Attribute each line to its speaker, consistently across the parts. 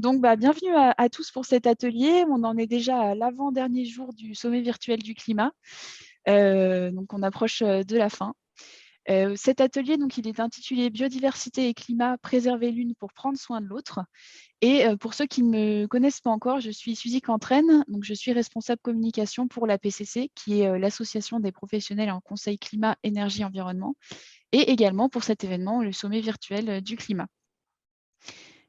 Speaker 1: Donc, bienvenue à tous pour cet atelier. On en est déjà à l'avant-dernier jour du sommet virtuel du climat. Donc, on approche de la fin. Cet atelier, donc, il est intitulé Biodiversité et climat, préserver l'une pour prendre soin de l'autre. Et pour ceux qui ne me connaissent pas encore, je suis Suzy Cantraine, donc je suis responsable communication pour la PCC, qui est l'association des professionnels en conseil climat, énergie, environnement, et également pour cet événement, le sommet virtuel du climat.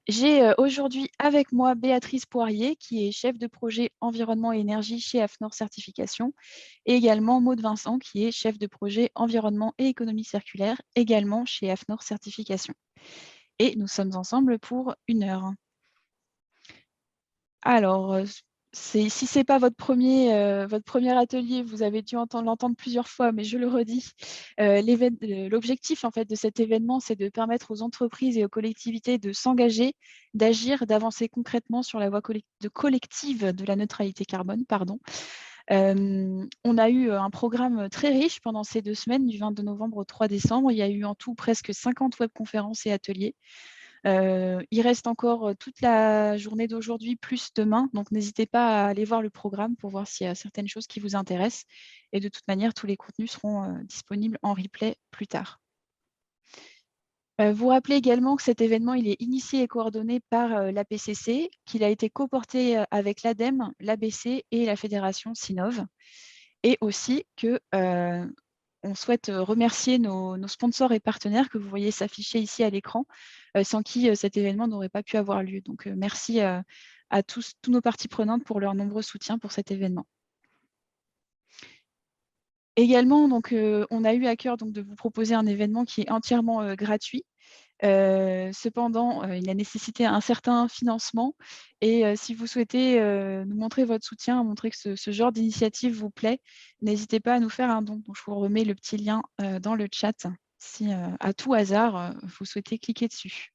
Speaker 1: J'ai aujourd'hui avec moi Béatrice Poirier, qui est chef de projet environnement et énergie chez AFNOR Certification, et également Maud Vincent, qui est chef de projet environnement et économie circulaire, également chez AFNOR Certification. Et nous sommes ensemble pour 1 heure. Alors, si ce n'est pas votre premier atelier, vous avez dû l'entendre plusieurs fois, mais je le redis, l'objectif en fait, de cet événement, c'est de permettre aux entreprises et aux collectivités de s'engager, d'agir, d'avancer concrètement sur la voie collective de la neutralité carbone. On a eu un programme très riche pendant ces 2 semaines, du 22 novembre au 3 décembre. Il y a eu en tout presque 50 webconférences et ateliers. Il reste encore toute la journée d'aujourd'hui, plus demain. Donc, n'hésitez pas à aller voir le programme pour voir s'il y a certaines choses qui vous intéressent. Et de toute manière, tous les contenus seront disponibles en replay plus tard. Vous rappelez également que cet événement il est initié et coordonné par l'APCC, qu'il a été coporté avec l'ADEME, l'ABC et la fédération Sinov. Et aussi que on souhaite remercier nos sponsors et partenaires que vous voyez s'afficher ici à l'écran, sans qui cet événement n'aurait pas pu avoir lieu. Donc, merci à tous nos parties prenantes pour leur nombreux soutiens pour cet événement. Également, donc, on a eu à cœur donc, de vous proposer un événement qui est entièrement gratuit. Cependant, il a nécessité un certain financement et si vous souhaitez nous montrer votre soutien, montrer que ce genre d'initiative vous plaît, n'hésitez pas à nous faire un don. Donc, je vous remets le petit lien dans le chat si à tout hasard, vous souhaitez cliquer dessus.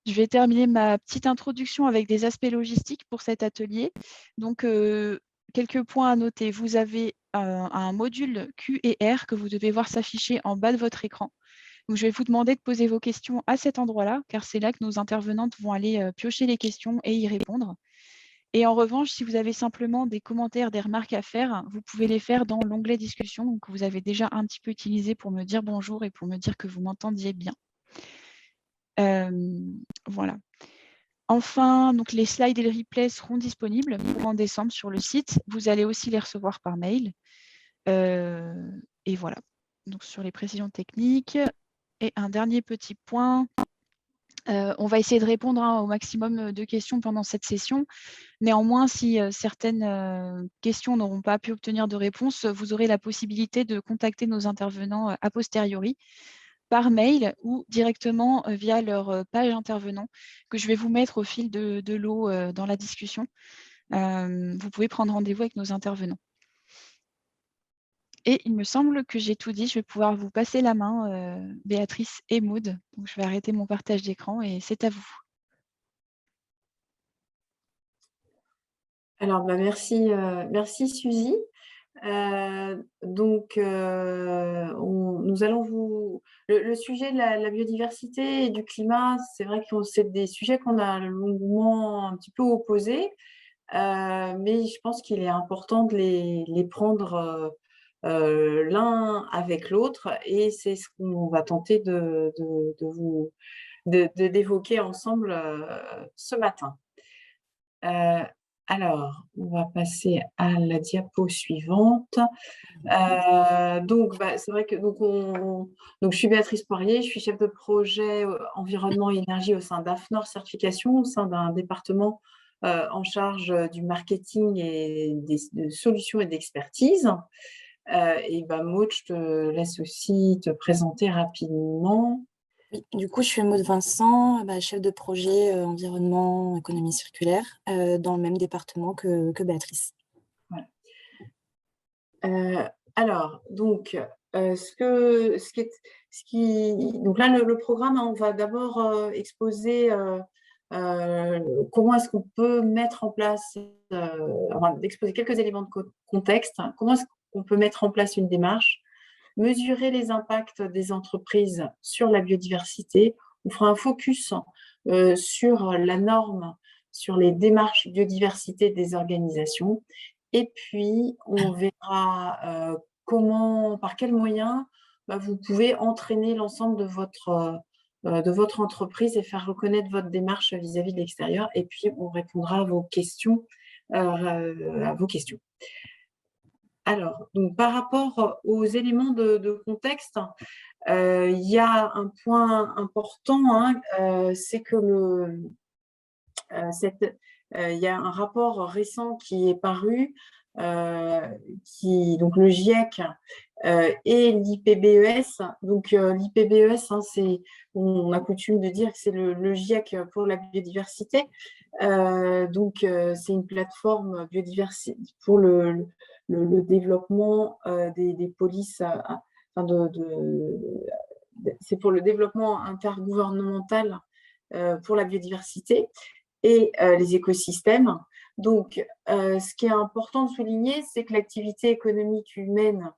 Speaker 1: Je vais terminer ma petite introduction avec des aspects logistiques pour cet atelier. Donc, quelques points à noter. Vous avez un module Q et R que vous devez voir s'afficher en bas de votre écran. Donc, je vais vous demander de poser vos questions à cet endroit-là, car c'est là que nos intervenantes vont aller piocher les questions et y répondre. Et en revanche, si vous avez simplement des commentaires, des remarques à faire, vous pouvez les faire dans l'onglet discussion, que vous avez déjà un petit peu utilisé pour me dire bonjour et pour me dire que vous m'entendiez bien. Voilà. Enfin, donc les slides et le replay seront disponibles en décembre sur le site. Vous allez aussi les recevoir par mail. Et voilà. Donc sur les précisions techniques. Et un dernier petit point. On va essayer de répondre au maximum de questions pendant cette session. Néanmoins, si certaines questions n'auront pas pu obtenir de réponse, vous aurez la possibilité de contacter nos intervenants a posteriori par mail ou directement via leur page intervenant que je vais vous mettre au fil de l'eau dans la discussion. Vous pouvez prendre rendez-vous avec nos intervenants. Et il me semble que j'ai tout dit. Je vais pouvoir vous passer la main, Béatrice et Maud. Donc, je vais arrêter mon partage d'écran et c'est à vous.
Speaker 2: Alors, merci Suzy. Donc, nous allons le sujet de la biodiversité et du climat, c'est vrai que c'est des sujets qu'on a longuement un petit peu opposés, mais je pense qu'il est important de les prendre l'un avec l'autre, et c'est ce qu'on va tenter d'évoquer ensemble ce matin. Alors, on va passer à la diapo suivante. Donc, c'est vrai que donc, je suis Béatrice Poirier, je suis chef de projet environnement et énergie au sein d'AFNOR Certification, au sein d'un département en charge du marketing et de solutions et d'expertise. Et Maud, je te laisse aussi te présenter rapidement.
Speaker 3: Oui, du coup, je suis Maud Vincent, chef de projet environnement, économie circulaire, dans le même département que Béatrice.
Speaker 2: Voilà. Alors, donc, donc là, le programme, on va d'abord exposer comment est-ce qu'on peut mettre en place, exposer quelques éléments de contexte, comment est-ce qu'on peut mettre en place une démarche, mesurer les impacts des entreprises sur la biodiversité. On fera un focus sur la norme, sur les démarches biodiversité des organisations. Et puis, on verra par quels moyens vous pouvez entraîner l'ensemble de votre entreprise et faire reconnaître votre démarche vis-à-vis de l'extérieur. Et puis, on répondra à vos questions. Alors, donc, par rapport aux éléments de contexte, il y a un point important, c'est que il y a un rapport récent qui est paru, donc le GIEC et l'IPBES. Donc l'IPBES, on a coutume de dire que c'est le GIEC pour la biodiversité. Donc c'est une plateforme biodiversité pour le développement des polices, c'est pour le développement intergouvernemental pour la biodiversité et les écosystèmes. Donc, ce qui est important de souligner, c'est que l'activité économique humaine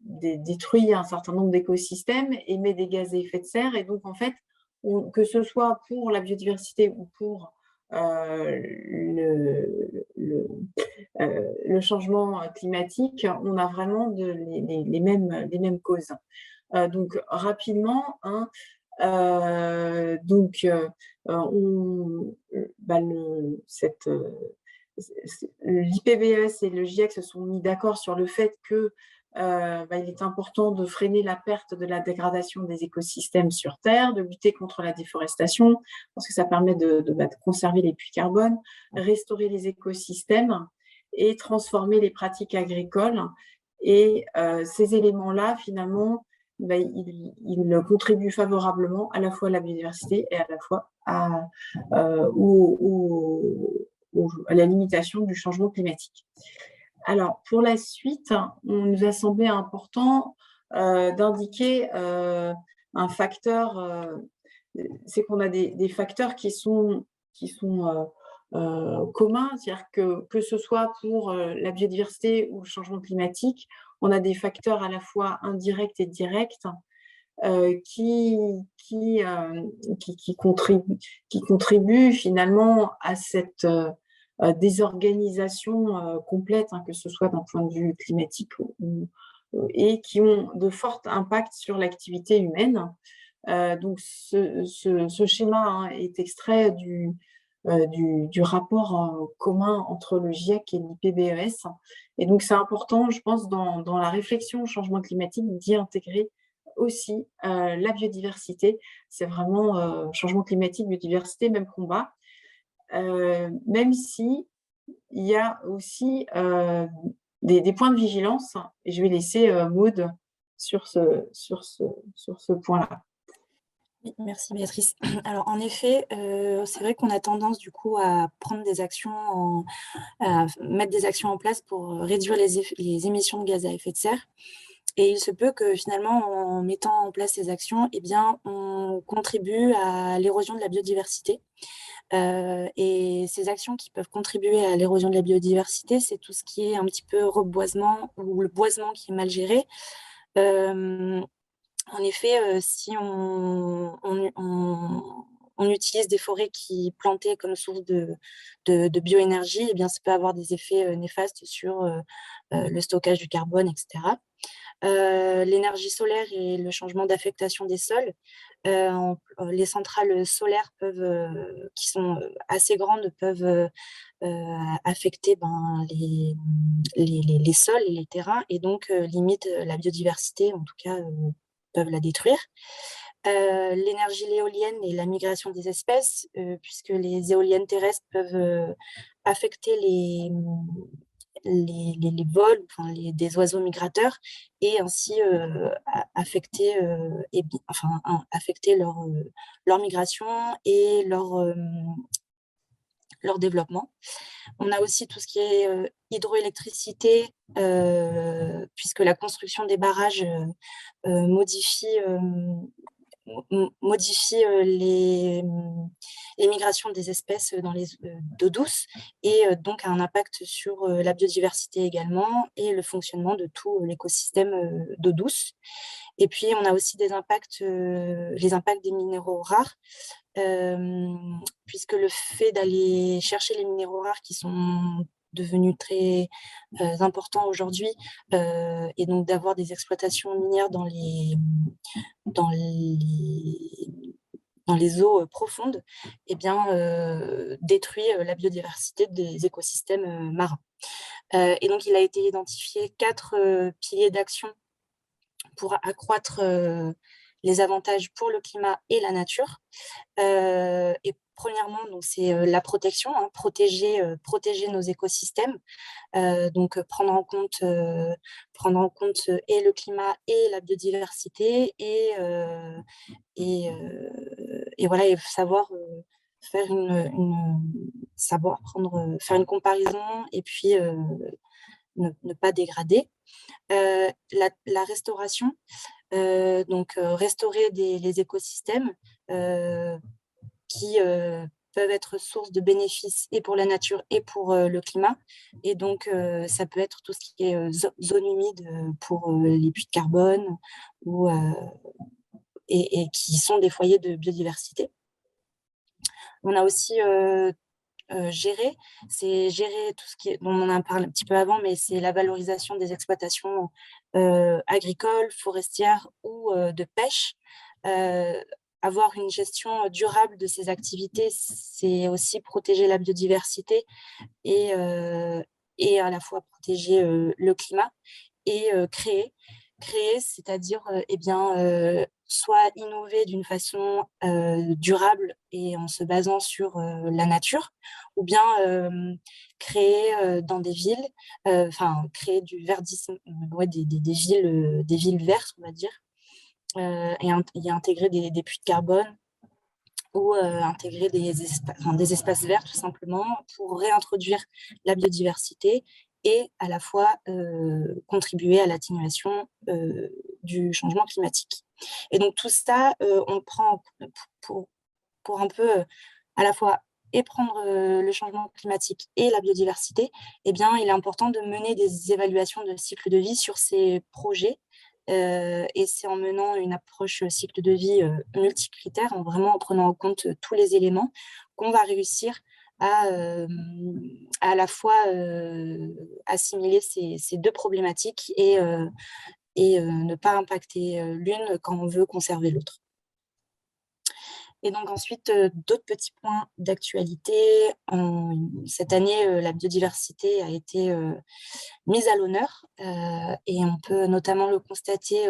Speaker 2: détruit un certain nombre d'écosystèmes, émet des gaz à effet de serre, et donc en fait, que ce soit pour la biodiversité ou pour le changement climatique, on a vraiment les mêmes causes. Donc rapidement, l'IPBES et le GIEC se sont mis d'accord sur le fait que il est important de freiner la perte de la dégradation des écosystèmes sur Terre, de lutter contre la déforestation, parce que ça permet de conserver les puits carbone, restaurer les écosystèmes et transformer les pratiques agricoles. Et ces éléments-là, finalement, il contribue favorablement à la fois à la biodiversité et à la fois à la limitation du changement climatique. Alors, pour la suite, on nous a semblé important d'indiquer un facteur, c'est qu'on a des facteurs qui sont communs, c'est-à-dire que ce soit pour la biodiversité ou le changement climatique, on a des facteurs à la fois indirects et directs qui contribuent finalement à cette désorganisation complète, que ce soit d'un point de vue climatique et qui ont de forts impacts sur l'activité humaine. Donc, ce schéma est extrait du rapport commun entre le GIEC et l'IPBES. Et donc, c'est important, je pense, dans la réflexion au changement climatique, d'y intégrer aussi la biodiversité. C'est vraiment changement climatique, biodiversité, même combat. Même si il y a aussi des points de vigilance. Et je vais laisser Maude sur ce point-là.
Speaker 3: Oui, merci Béatrice. Alors en effet, c'est vrai qu'on a tendance du coup à prendre des actions, à mettre des actions en place pour réduire les émissions de gaz à effet de serre. Et il se peut que finalement, en mettant en place ces actions, on contribue à l'érosion de la biodiversité. Et ces actions qui peuvent contribuer à l'érosion de la biodiversité, c'est tout ce qui est un petit peu reboisement ou le boisement qui est mal géré. En effet, si on utilise des forêts plantées comme source de bioénergie, ça peut avoir des effets néfastes sur le stockage du carbone, etc. L'énergie solaire et le changement d'affectation des sols. Les centrales solaires qui sont assez grandes peuvent affecter les sols et les terrains et donc limitent la biodiversité, en tout cas peuvent la détruire. L'énergie éolienne et la migration des espèces, puisque les éoliennes terrestres peuvent affecter les vols des oiseaux migrateurs et ainsi affecter leur migration et leur développement. On a aussi tout ce qui est hydroélectricité, puisque la construction des barrages modifie modifie les migrations des espèces dans les d'eau douce et donc a un impact sur la biodiversité également et le fonctionnement de tout l'écosystème d'eau douce. Et puis, on a aussi les impacts des minéraux rares, puisque le fait d'aller chercher les minéraux rares qui sont devenus très importants aujourd'hui, et donc d'avoir des exploitations minières dans les eaux profondes, eh bien, détruit la biodiversité des écosystèmes marins. Et donc, il a été identifié 4 piliers d'action pour accroître les avantages pour le climat et la nature. Et premièrement, c'est la protection, hein, protéger nos écosystèmes, donc prendre en compte et le climat et la biodiversité et voilà, et savoir faire faire une comparaison et puis ne pas dégrader. La restauration, donc restaurer les écosystèmes qui peuvent être source de bénéfices et pour la nature et pour le climat. Et donc, ça peut être tout ce qui est zone humide pour les puits de carbone et qui sont des foyers de biodiversité. On a aussi gérer, c'est gérer tout ce qui est, bon, on en parle un petit peu avant, mais c'est la valorisation des exploitations agricoles, forestières ou de pêche. Avoir une gestion durable de ces activités, c'est aussi protéger la biodiversité et à la fois protéger le climat et créer, c'est-à-dire soit innover d'une façon durable et en se basant sur la nature, ou bien créer dans des villes, créer du verdissement, des villes vertes, on va dire, et intégrer des puits de carbone ou intégrer des espaces verts tout simplement pour réintroduire la biodiversité et à la fois contribuer à l'atténuation du changement climatique. Et donc tout ça, on le prend pour un peu à la fois et prendre le changement climatique et la biodiversité. Eh bien, il est important de mener des évaluations de cycle de vie sur ces projets. Et c'est en menant une approche cycle de vie multicritère, en prenant en compte tous les éléments, qu'on va réussir à la fois assimiler ces deux problématiques et ne pas impacter l'une quand on veut conserver l'autre. Et donc ensuite, d'autres petits points d'actualité. Cette année, la biodiversité a été mise à l'honneur et on peut notamment le constater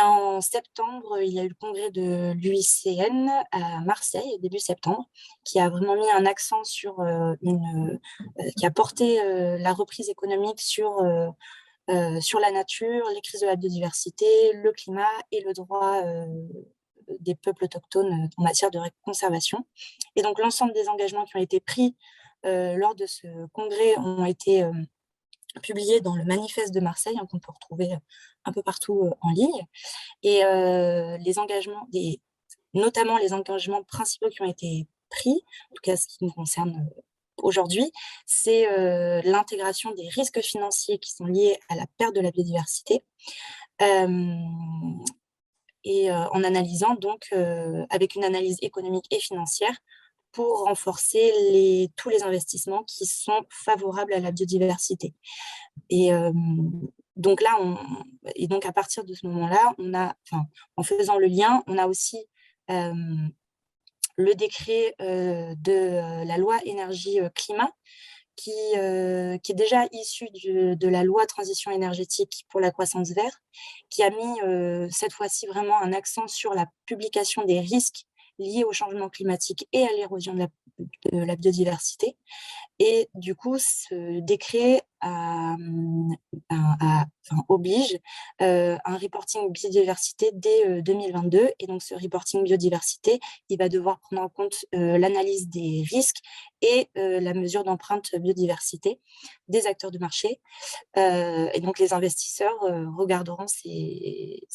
Speaker 3: en septembre, il y a eu le congrès de l'UICN à Marseille, début septembre, qui a vraiment mis un accent sur qui a porté la reprise économique sur la nature, les crises de la biodiversité, le climat et le droit des peuples autochtones en matière de conservation. Et donc, l'ensemble des engagements qui ont été pris lors de ce congrès ont été publiés dans le manifeste de Marseille, qu'on peut retrouver un peu partout en ligne. Et les engagements, notamment les engagements principaux qui ont été pris, en tout cas ce qui nous concerne aujourd'hui, c'est l'intégration des risques financiers qui sont liés à la perte de la biodiversité. En analysant donc avec une analyse économique et financière pour renforcer tous les investissements qui sont favorables à la biodiversité. Et donc là, à partir de ce moment-là, en faisant le lien, on a aussi le décret de la loi énergie-climat qui est déjà issu de la loi transition énergétique pour la croissance verte, qui a mis cette fois-ci vraiment un accent sur la publication des risques liés au changement climatique et à l'érosion de la biodiversité. Et du coup, ce décret a oblige un reporting biodiversité dès 2022. Et donc, ce reporting biodiversité, il va devoir prendre en compte l'analyse des risques et la mesure d'empreinte biodiversité des acteurs de marché. Et donc, les investisseurs regarderont ces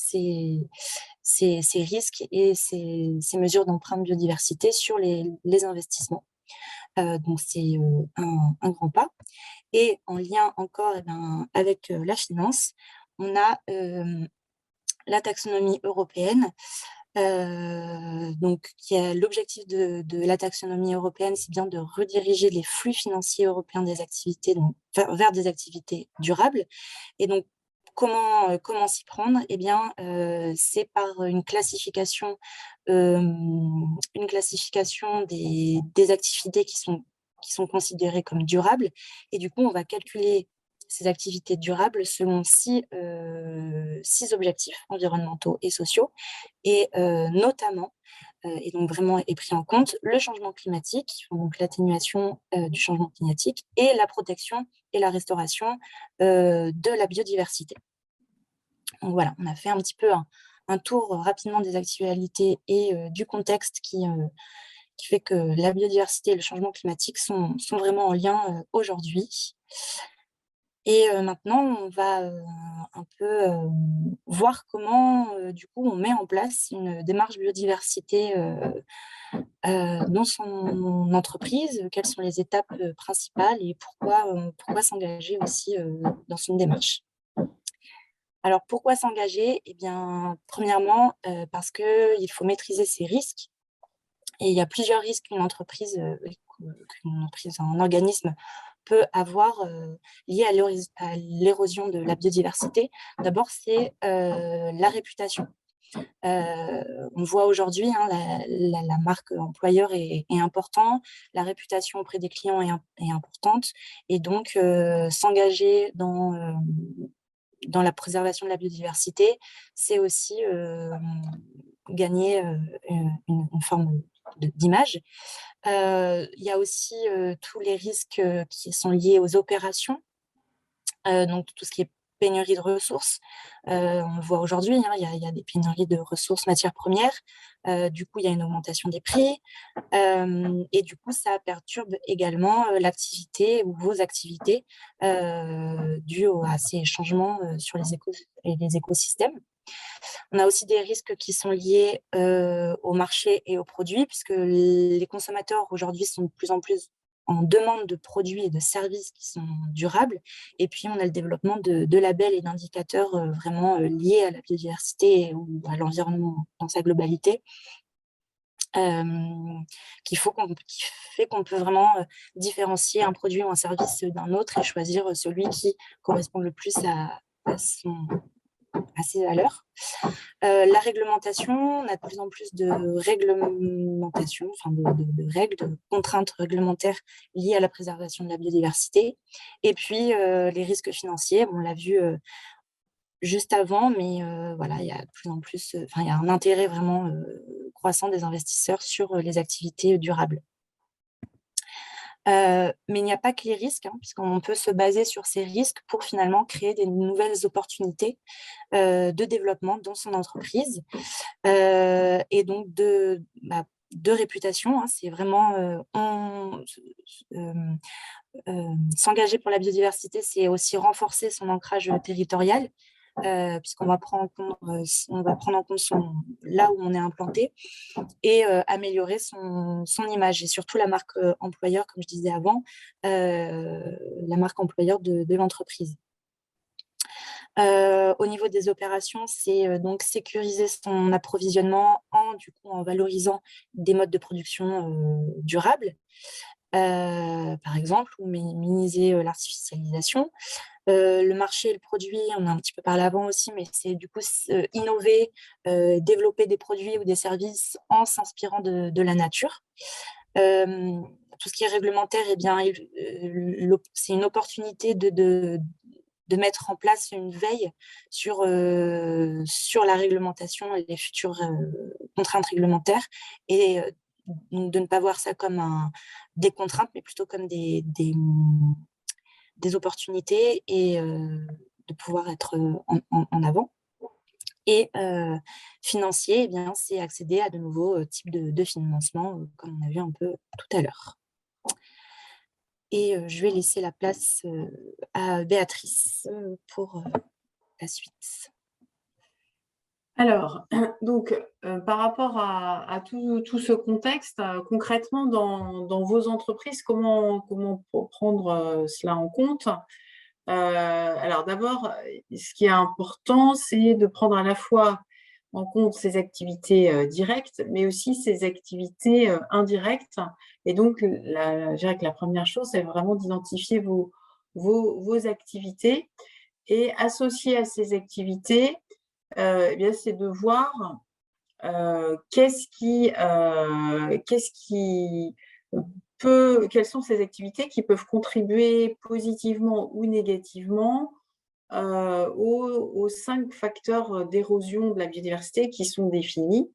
Speaker 3: risques et ces mesures d'empreinte biodiversité sur les investissements. Donc, c'est un grand pas. Et en lien encore avec la finance, on a la taxonomie européenne. Donc, l'objectif de la taxonomie européenne, c'est bien de rediriger les flux financiers européens des activités vers des activités durables. Et donc, comment s'y prendre? Eh bien, c'est par une classification des activités qui sont considérées comme durables. Et du coup, on va calculer ces activités durables selon six objectifs environnementaux et sociaux, et notamment, et donc vraiment est pris en compte, le changement climatique, donc l'atténuation du changement climatique, et la protection et la restauration de la biodiversité. Donc voilà, on a fait un petit peu un tour rapidement des actualités et du contexte qui fait que la biodiversité et le changement climatique sont vraiment en lien aujourd'hui. Et maintenant, on va un peu voir comment, du coup, on met en place une démarche biodiversité dans son entreprise, quelles sont les étapes principales et pourquoi s'engager aussi dans une démarche. Alors, pourquoi s'engager? Eh bien, premièrement, parce qu'il faut maîtriser ses risques. Et il y a plusieurs risques qu'une entreprise, un organisme peut avoir liés à l'érosion de la biodiversité. D'abord, c'est la réputation. On voit aujourd'hui, la marque employeur est importante, la réputation auprès des clients est importante, et donc s'engager dans la préservation de la biodiversité, c'est aussi gagner une forme d'image. Il y a aussi tous les risques qui sont liés aux opérations, donc tout ce qui est pénurie de ressources. On le voit aujourd'hui, il y a des pénuries de ressources matières premières. Du coup, il y a une augmentation des prix. Et du coup, ça perturbe également l'activité ou vos activités dues à ces changements sur les écosystèmes. On a aussi des risques qui sont liés au marché et aux produits, puisque les consommateurs aujourd'hui sont de plus en plus en demande de produits et de services qui sont durables. Et puis, on a le développement de labels et d'indicateurs vraiment liés à la biodiversité ou à l'environnement dans sa globalité, qui fait qu'on peut vraiment différencier un produit ou un service d'un autre et choisir celui qui correspond le plus à ses valeurs. La réglementation, on a de plus en plus de réglementations, de règles, de contraintes réglementaires liées à la préservation de la biodiversité. Et puis, les risques financiers, on l'a vu juste avant, mais voilà, il y a de plus en plus, il y a un intérêt vraiment croissant des investisseurs sur les activités durables. Mais il n'y a pas que les risques, puisqu'on peut se baser sur ces risques pour finalement créer des nouvelles opportunités de développement dans son entreprise. Et donc de réputation, c'est vraiment s'engager pour la biodiversité, c'est aussi renforcer son ancrage territorial, puisqu'on va prendre en compte là où on est implanté et améliorer son image et surtout la marque employeur, comme je disais avant, la marque employeur de l'entreprise. Au niveau des opérations, c'est donc sécuriser son approvisionnement en valorisant des modes de production durables, par exemple, ou minimiser l'artificialisation. Le marché et le produit, on a un petit peu parlé avant aussi, mais c'est du coup innover, développer des produits ou des services en s'inspirant de la nature. Tout ce qui est réglementaire, eh bien, c'est une opportunité de mettre en place une veille sur la réglementation et les futures contraintes réglementaires, et de ne pas voir ça comme des contraintes, mais plutôt comme des opportunités, et de pouvoir être en avant. Et financier, eh bien, c'est accéder à de nouveaux types de financement, comme on a vu un peu tout à l'heure. Et je vais laisser la place à Béatrice pour la suite.
Speaker 2: Alors, donc, par rapport à tout ce contexte, concrètement, dans vos entreprises, comment prendre cela en compte? Alors d'abord, ce qui est important, c'est de prendre à la fois en compte ces activités directes, mais aussi ces activités indirectes. Et donc, je dirais que la première chose, c'est vraiment d'identifier vos activités et associer à ces activités, eh bien, c'est de voir quelles sont ces activités qui peuvent contribuer positivement ou négativement aux 5 facteurs d'érosion de la biodiversité qui sont définis,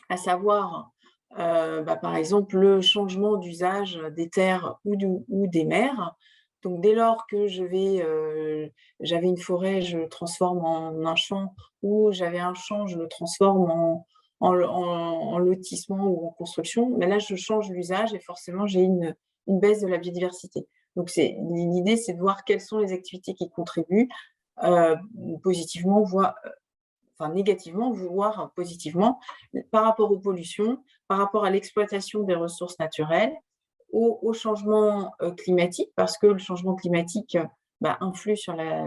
Speaker 2: à savoir, par exemple, le changement d'usage des terres ou des mers. Donc, dès lors que j'avais une forêt, je le transforme en un champ, ou j'avais un champ, je le transforme en lotissement ou en construction. Mais là, je change l'usage et forcément, j'ai une baisse de la biodiversité. Donc, l'idée, c'est de voir quelles sont les activités qui contribuent positivement, négativement, voire positivement, par rapport aux pollutions, par rapport à l'exploitation des ressources naturelles, au changement climatique, parce que le changement climatique influe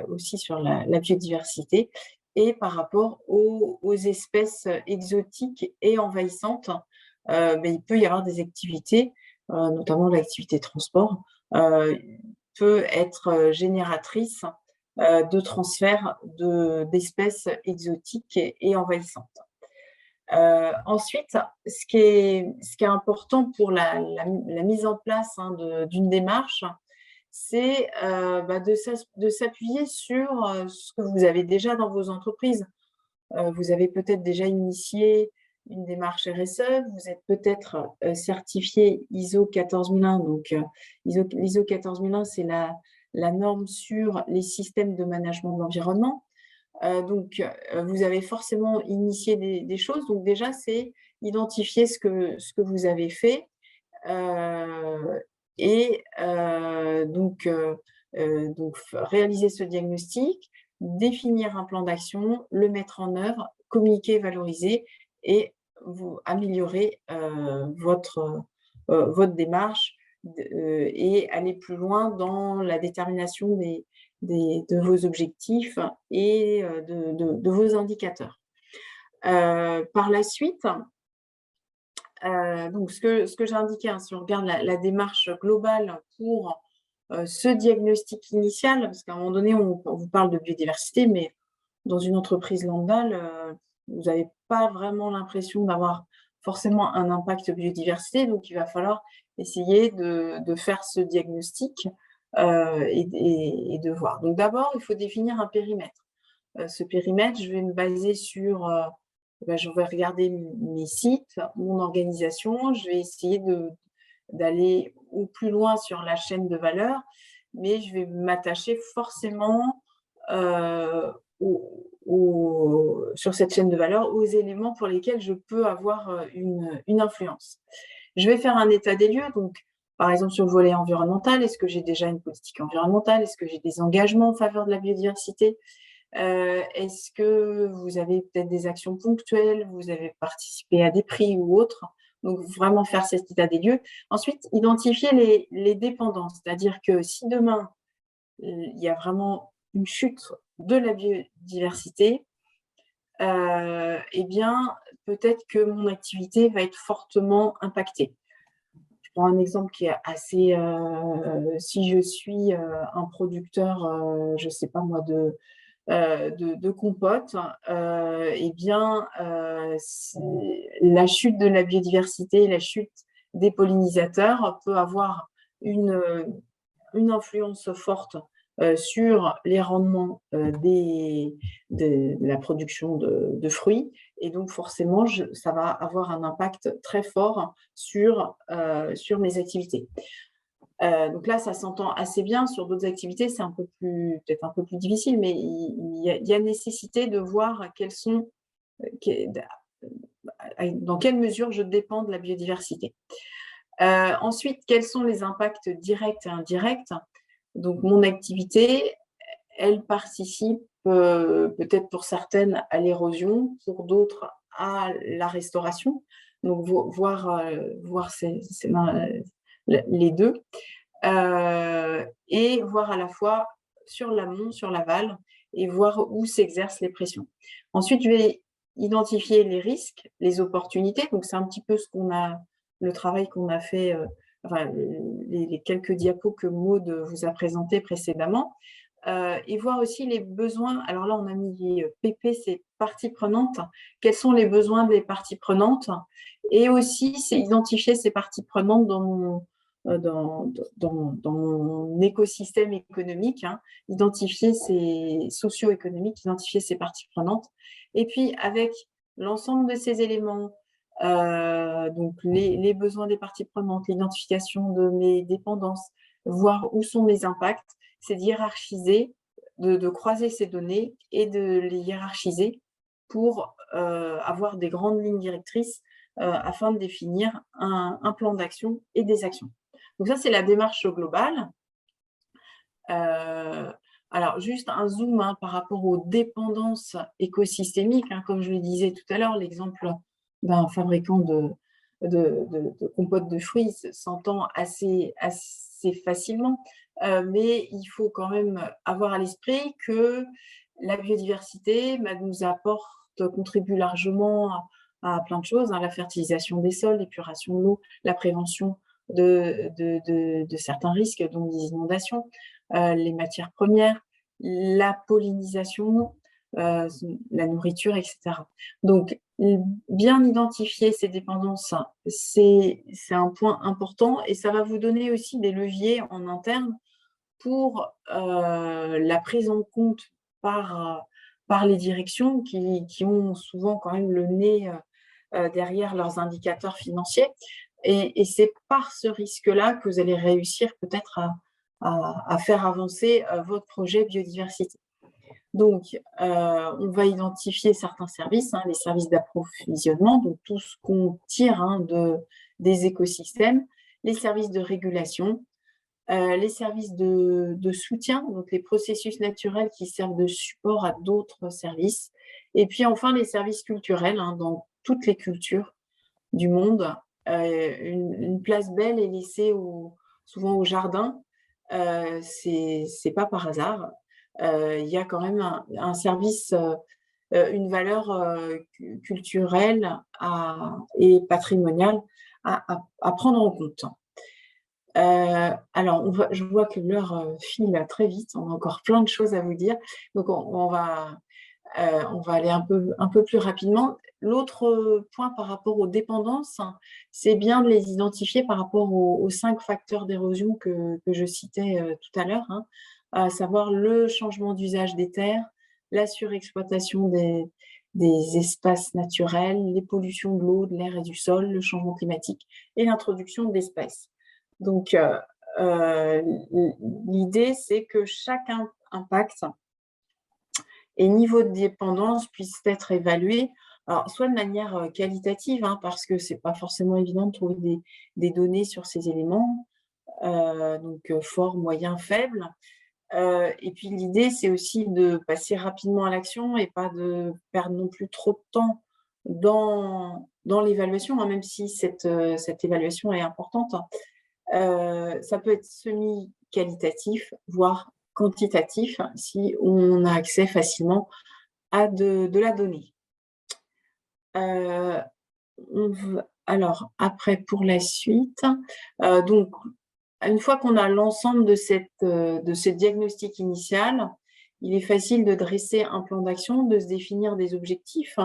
Speaker 2: aussi sur la biodiversité, et par rapport aux espèces exotiques et envahissantes. Il peut y avoir des activités, notamment l'activité transport, peut être génératrice de transfert d'espèces exotiques et envahissantes. Ensuite, ce qui est important pour la mise en place d'une démarche, c'est de s'appuyer sur ce que vous avez déjà dans vos entreprises. Vous avez peut-être déjà initié une démarche RSE, vous êtes peut-être certifié ISO 14001. Donc, l'ISO 14001, c'est la norme sur les systèmes de management de l'environnement. Donc, vous avez forcément initié des choses. Donc, déjà, c'est identifier ce que vous avez fait et donc réaliser ce diagnostic, définir un plan d'action, le mettre en œuvre, communiquer, valoriser et vous améliorer votre démarche et aller plus loin dans la détermination de vos objectifs et de vos indicateurs. Par la suite, donc ce que j'ai indiqué, si on regarde la démarche globale pour ce diagnostic initial, parce qu'à un moment donné, on vous parle de biodiversité, mais dans une entreprise lambda, vous n'avez pas vraiment l'impression d'avoir forcément un impact biodiversité, donc il va falloir essayer de faire ce diagnostic et de voir. Donc d'abord, il faut définir un périmètre. Ce périmètre, je vais me baser sur, je vais regarder mes sites, mon organisation, je vais essayer d'aller au plus loin sur la chaîne de valeur, mais je vais m'attacher forcément sur cette chaîne de valeur aux éléments pour lesquels je peux avoir une influence. Je vais faire un état des lieux, donc par exemple sur le volet environnemental, est-ce que j'ai déjà une politique environnementale? Est-ce que j'ai des engagements en faveur de la biodiversité? Est-ce que vous avez peut-être des actions ponctuelles? Vous avez participé à des prix ou autres? Donc, vraiment faire cet état des lieux. Ensuite, identifier les dépendances. C'est-à-dire que si demain, il y a vraiment une chute de la biodiversité, eh bien, peut-être que mon activité va être fortement impactée. Je prends un exemple qui est assez… si je suis un producteur, je ne sais pas moi, de compote, eh bien, la chute de la biodiversité, la chute des pollinisateurs peut avoir une influence forte sur les rendements de la production de fruits. Et donc, forcément, ça va avoir un impact très fort sur mes activités. Donc là, ça s'entend assez bien. Sur d'autres activités, c'est peut-être un peu plus difficile, mais il y a nécessité de voir dans quelle mesure je dépends de la biodiversité. Ensuite, quels sont les impacts directs et indirects? Donc, mon activité, elle participe peut-être pour certaines à l'érosion, pour d'autres à la restauration. Donc, voir les deux. Et voir à la fois sur l'amont, sur l'aval, et voir où s'exercent les pressions. Ensuite, je vais identifier les risques, les opportunités. Donc, c'est un petit peu le travail qu'on a fait, les quelques diapos que Maud vous a présentés précédemment. Et voir aussi les besoins. Alors là, on a mis PP, c'est parties prenantes. Quels sont les besoins des parties prenantes? Et aussi, c'est identifier ces parties prenantes dans mon écosystème économique, identifier ces socio-économiques, identifier ces parties prenantes. Et puis, avec l'ensemble de ces éléments, donc les besoins des parties prenantes, l'identification de mes dépendances, voir où sont mes impacts, c'est de hiérarchiser, de croiser ces données et de les hiérarchiser pour avoir des grandes lignes directrices afin de définir un plan d'action et des actions. Donc ça, c'est la démarche globale. Alors, juste un zoom par rapport aux dépendances écosystémiques. Comme je le disais tout à l'heure, l'exemple d'un fabricant de compote de fruits s'entend assez facilement. Mais il faut quand même avoir à l'esprit que la biodiversité contribue largement à plein de choses, la fertilisation des sols, l'épuration de l'eau, la prévention de certains risques, donc des inondations, les matières premières, la pollinisation, la nourriture, etc. Donc, bien identifier ces dépendances, c'est un point important et ça va vous donner aussi des leviers en interne pour la prise en compte par les directions qui ont souvent quand même le nez derrière leurs indicateurs financiers. Et c'est par ce risque-là que vous allez réussir peut-être à faire avancer votre projet biodiversité. Donc, on va identifier certains services, les services d'approvisionnement, donc tout ce qu'on tire des écosystèmes, les services de régulation, les services de soutien, donc les processus naturels qui servent de support à d'autres services, et puis enfin les services culturels dans toutes les cultures du monde. Une place belle est laissée souvent au jardin, c'est pas par hasard. Il y a quand même un service, une valeur culturelle et patrimoniale à prendre en compte. Alors, je vois que l'heure file très vite, on a encore plein de choses à vous dire, donc on va aller un peu plus rapidement. L'autre point par rapport aux dépendances, c'est bien de les identifier par rapport aux 5 facteurs d'érosion que je citais tout à l'heure, à savoir le changement d'usage des terres, la surexploitation des espaces naturels, les pollutions de l'eau, de l'air et du sol, le changement climatique et l'introduction d'espèces. Donc, l'idée, c'est que chaque impact et niveau de dépendance puisse être évalué, alors, soit de manière qualitative, parce que ce n'est pas forcément évident de trouver des données sur ces éléments, donc fort, moyen, faible. Et puis l'idée, c'est aussi de passer rapidement à l'action et pas de perdre non plus trop de temps dans l'évaluation, même si cette évaluation est importante. Ça peut être semi-qualitatif, voire quantitatif, si on a accès facilement à de la donnée. Alors, après, pour la suite, donc, une fois qu'on a l'ensemble de ce diagnostic initial, il est facile de dresser un plan d'action, de se définir des objectifs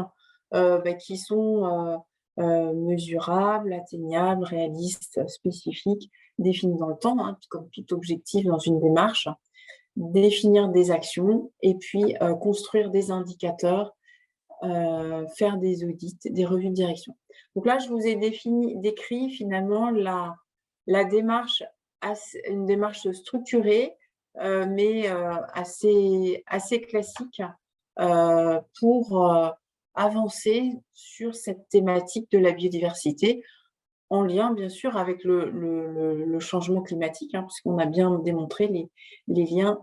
Speaker 2: qui sont mesurables, atteignables, réalistes, spécifiques, définis dans le temps, comme tout objectif dans une démarche, définir des actions et puis construire des indicateurs, faire des audits, des revues de direction. Donc là, je vous ai décrit finalement la démarche une démarche structurée, mais assez classique pour avancer sur cette thématique de la biodiversité, en lien bien sûr avec le changement climatique, hein, puisqu'on a bien démontré les liens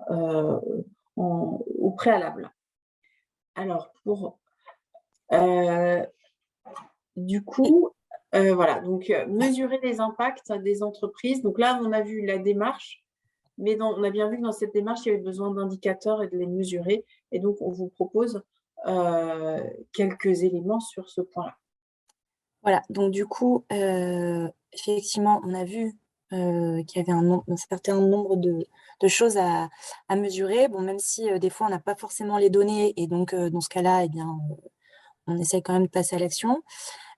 Speaker 2: au préalable. Alors, du coup, voilà, donc mesurer les impacts des entreprises. Donc là, on a vu la démarche, mais on a bien vu que dans cette démarche, il y avait besoin d'indicateurs et de les mesurer. Et donc, on vous propose quelques éléments sur ce point-là.
Speaker 3: Voilà, donc du coup, effectivement, on a vu qu'il y avait un certain nombre de choses à mesurer. Bon, même si des fois, on n'a pas forcément les données, et donc dans ce cas-là, eh bien, on essaie quand même de passer à l'action.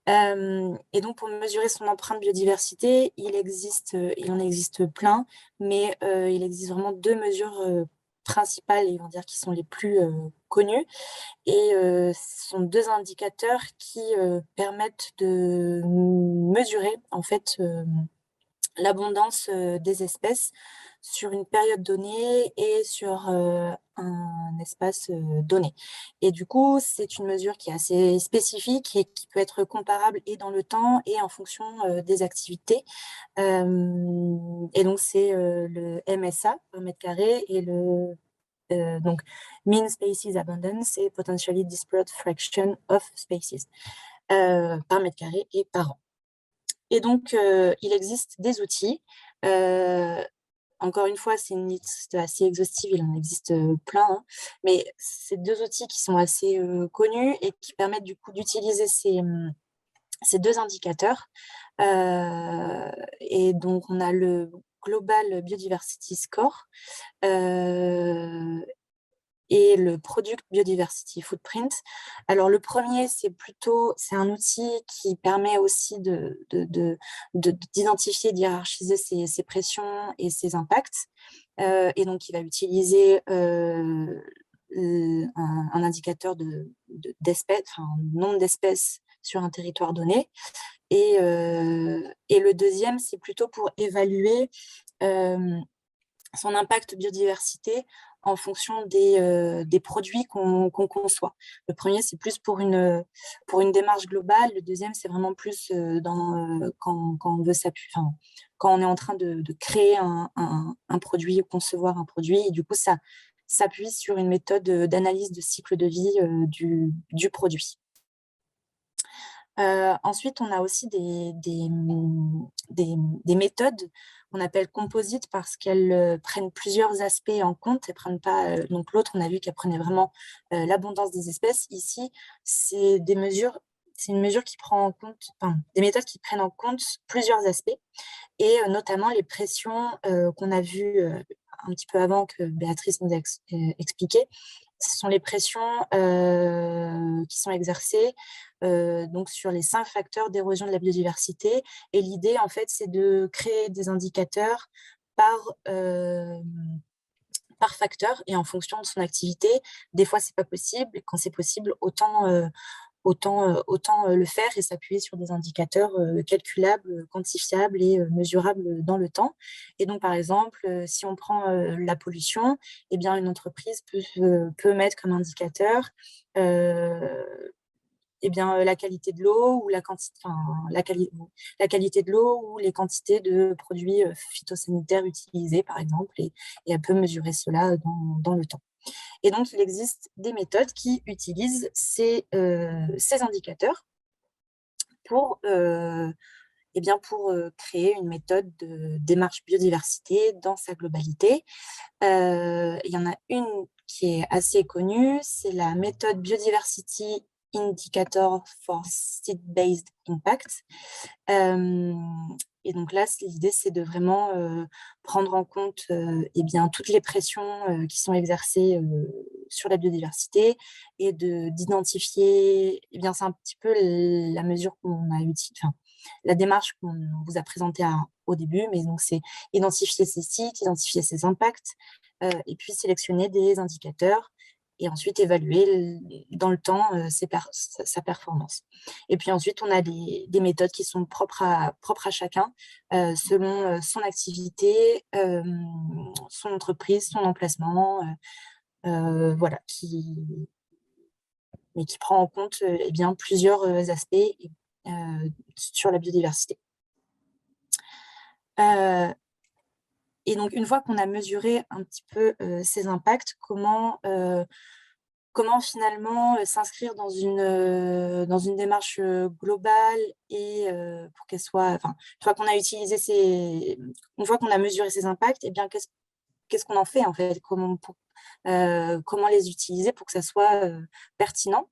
Speaker 3: Et donc, pour mesurer son empreinte biodiversité, il en existe plein, mais il existe vraiment 2 mesures principales, et on va dire qui sont les plus connues. Et ce sont 2 indicateurs qui permettent de mesurer en fait l'abondance des espèces sur une période donnée et sur un espace donné. Et du coup, c'est une mesure qui est assez spécifique et qui peut être comparable et dans le temps et en fonction des activités. Et donc, c'est le MSA par mètre carré et donc Mean Species Abundance et Potentially Disparate Fraction of Species par mètre carré et par an. Et donc, il existe des outils. Encore une fois, c'est une liste assez exhaustive, il en existe plein, hein, mais c'est 2 outils qui sont assez connus et qui permettent du coup d'utiliser ces 2 indicateurs. Et donc, on a le Global Biodiversity Score et le Product Biodiversity Footprint. Alors, le premier, c'est un outil qui permet aussi d'identifier, d'hiérarchiser ces pressions et ces impacts. Et donc, il va utiliser un indicateur d'espèces, enfin, nombre d'espèces sur un territoire donné. Et le deuxième, c'est plutôt pour évaluer son impact biodiversité en fonction des produits qu'on conçoit. Le premier, c'est plus pour une démarche globale. Le deuxième, c'est vraiment plus quand on veut s'appuyer, enfin, quand on est en train de créer un produit, concevoir un produit. Et du coup, ça s'appuie sur une méthode d'analyse de cycle de vie du produit. Ensuite, on a aussi des méthodes qu'on appelle composites parce qu'elles prennent plusieurs aspects en compte. Elles prennent pas, donc l'autre, on a vu qu'elle prenait vraiment l'abondance des espèces. Ici, c'est une mesure qui prend en compte, enfin, des méthodes qui prennent en compte plusieurs aspects et notamment les pressions qu'on a vues un petit peu avant, que Béatrice nous a expliqué. Ce sont les pressions qui sont exercées donc sur les 5 facteurs d'érosion de la biodiversité. Et l'idée, en fait, c'est de créer des indicateurs par facteur et en fonction de son activité. Des fois, c'est pas possible. Quand c'est possible, autant le faire et s'appuyer sur des indicateurs calculables, quantifiables et mesurables dans le temps. Et donc, par exemple, si on prend la pollution, eh bien, une entreprise peut mettre comme indicateur eh bien, la qualité de l'eau ou la qualité de l'eau ou les quantités de produits phytosanitaires utilisés, par exemple, et elle peut mesurer cela dans le temps. Et donc, il existe des méthodes qui utilisent ces indicateurs pour créer une méthode de démarche biodiversité dans sa globalité. Il y en a une qui est assez connue, c'est la méthode Biodiversity Indicator for Seed-Based Impact. Et donc là, l'idée, c'est de vraiment prendre en compte toutes les pressions qui sont exercées sur la biodiversité et d'identifier, c'est un petit peu la mesure qu'on a utilisée, la démarche qu'on vous a présentée au début, mais donc c'est identifier ces sites, identifier ces impacts, et puis sélectionner des indicateurs et ensuite évaluer dans le temps sa performance. Et puis ensuite, on a des méthodes qui sont propres à chacun, selon son activité, son entreprise, son emplacement, voilà, mais qui prend en compte eh bien, plusieurs aspects sur la biodiversité. Et donc, une fois qu'on a mesuré un petit peu ces impacts, comment finalement s'inscrire dans une démarche globale et pour qu'elle soit, enfin, une fois qu'on a mesuré ces impacts, eh bien, qu'est-ce qu'on en fait en fait, comment les utiliser pour que ça soit pertinent.